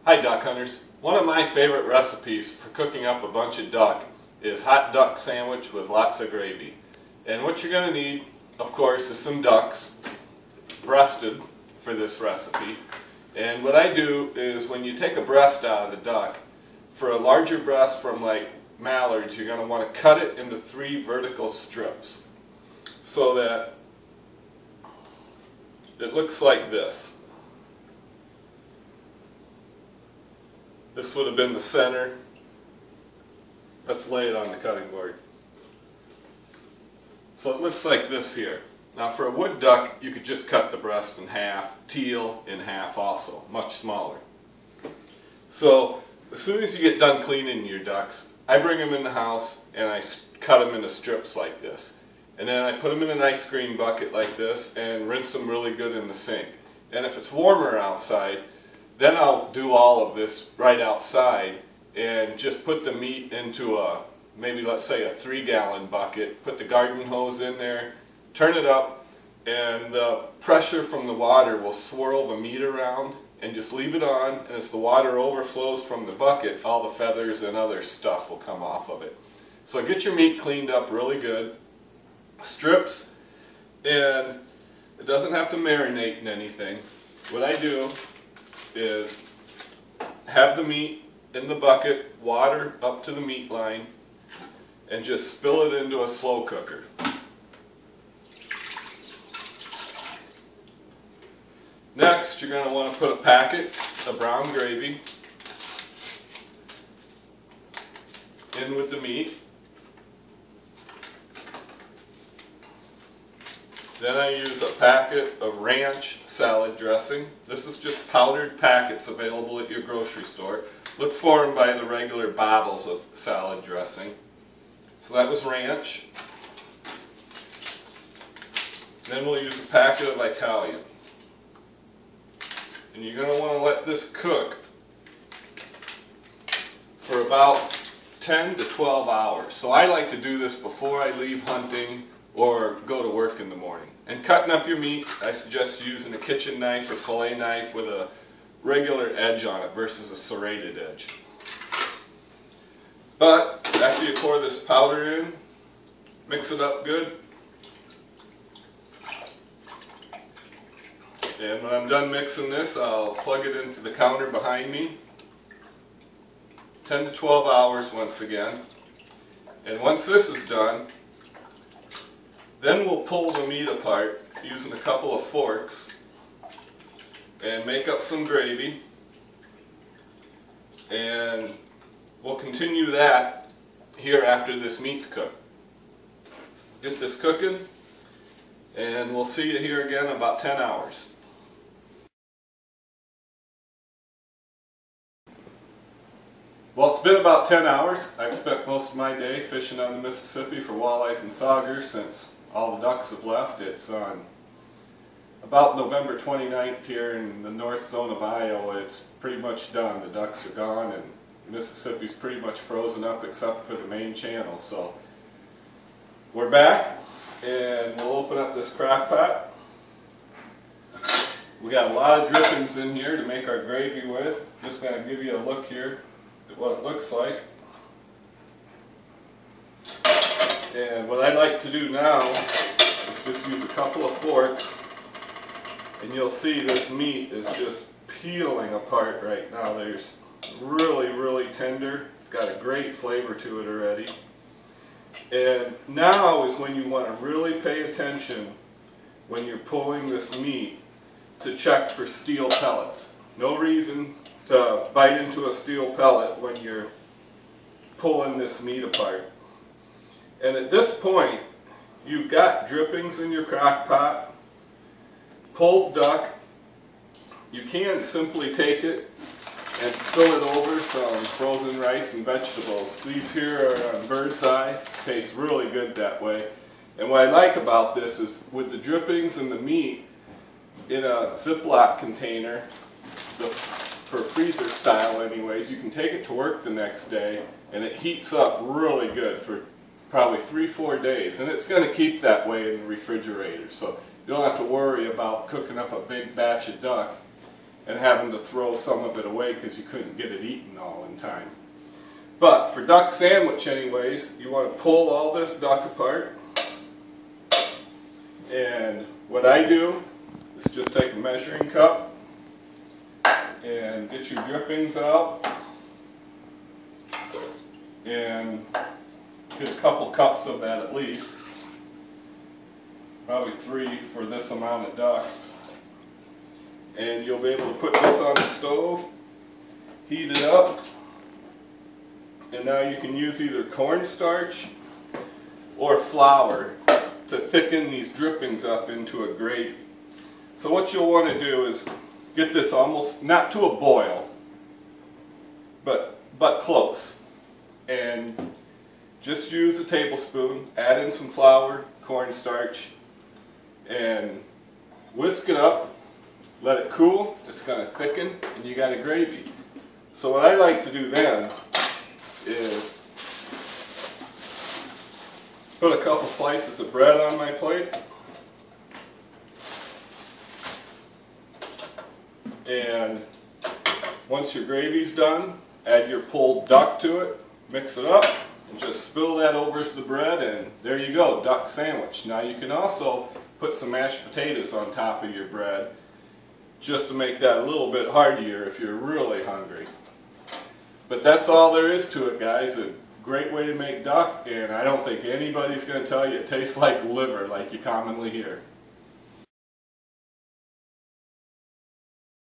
Hi duck hunters. One of my favorite recipes for cooking up a bunch of duck is hot duck sandwich with lots of gravy. And what you're going to need, of course, is some ducks, breasted for this recipe. And what I do is when you take a breast out of the duck, for a larger breast from like mallards, you're going to want to cut it into 3 vertical strips so that it looks like this. This would have been the center. Let's lay it on the cutting board. So it looks like this here. Now for a wood duck, you could just cut the breast in half, teal in half also, much smaller. So as soon as you get done cleaning your ducks, I bring them in the house and I cut them into strips like this. And then I put them in an ice cream bucket like this and rinse them really good in the sink. And if it's warmer outside, then I'll do all of this right outside and just put the meat into a, maybe let's say a 3-gallon bucket, put the garden hose in there, turn it up, and the pressure from the water will swirl the meat around, and just leave it on, and as the water overflows from the bucket, all the feathers and other stuff will come off of it. So get your meat cleaned up really good, strips, and it doesn't have to marinate in anything. What I do is have the meat in the bucket, water up to the meat line, and just spill it into a slow cooker. Next, you're going to want to put a packet of brown gravy in with the meat. Then I use a packet of ranch salad dressing. This is just powdered packets available at your grocery store. Look for them by the regular bottles of salad dressing. So that was ranch. Then we'll use a packet of Italian. And you're going to want to let this cook for about 10 to 12 hours. So I like to do this before I leave hunting or go to work in the morning. And cutting up your meat, I suggest using a kitchen knife or fillet knife with a regular edge on it versus a serrated edge. But after you pour this powder in, mix it up good. And when I'm done mixing this, I'll plug it into the counter behind me. 10 to 12 hours once again. And once this is done, then we'll pull the meat apart using a couple of forks and make up some gravy. And we'll continue that here after this meat's cooked. Get this cooking, and we'll see you here again in about 10 hours. Well, it's been about 10 hours. I've spent most of my day fishing on the Mississippi for walleyes and saugers since all the ducks have left. It's on about November 29th here in the north zone of Iowa. It's pretty much done. The ducks are gone and Mississippi's pretty much frozen up except for the main channel. So we're back and we'll open up this crock pot. We got a lot of drippings in here to make our gravy with. Just going to give you a look here at what it looks like. And what I like to do now is just use a couple of forks, and you'll see this meat is just peeling apart right now. There's really tender. It's got a great flavor to it already. And now is when you want to really pay attention when you're pulling this meat to check for steel pellets. No reason to bite into a steel pellet when you're pulling this meat apart. And at this point, you've got drippings in your crock pot, pulled duck. You can simply take it and spill it over some frozen rice and vegetables. These here are on bird's eye. Tastes really good that way. And what I like about this is with the drippings and the meat in a Ziploc container, for freezer style anyways, you can take it to work the next day and it heats up really good for probably 3-4 days, and it's going to keep that way in the refrigerator, so you don't have to worry about cooking up a big batch of duck and having to throw some of it away because you couldn't get it eaten all in time. But for duck sandwich anyways, you want to pull all this duck apart. And what I do is just take a measuring cup and get your drippings out and get a couple cups of that at least. Probably 3 for this amount of duck. And you'll be able to put this on the stove, heat it up, and now you can use either cornstarch or flour to thicken these drippings up into a gravy. So what you'll want to do is get this almost, not to a boil, but close. And just use a tablespoon, add in some flour, cornstarch, and whisk it up, let it cool, it's going to thicken, and you got a gravy. So what I like to do then is put a couple slices of bread on my plate, and once your gravy's done, add your pulled duck to it, mix it up, and just spill that over the bread, and there you go, duck sandwich. Now you can also put some mashed potatoes on top of your bread just to make that a little bit heartier if you're really hungry. But that's all there is to it, guys. A great way to make duck, and I don't think anybody's going to tell you it tastes like liver like you commonly hear.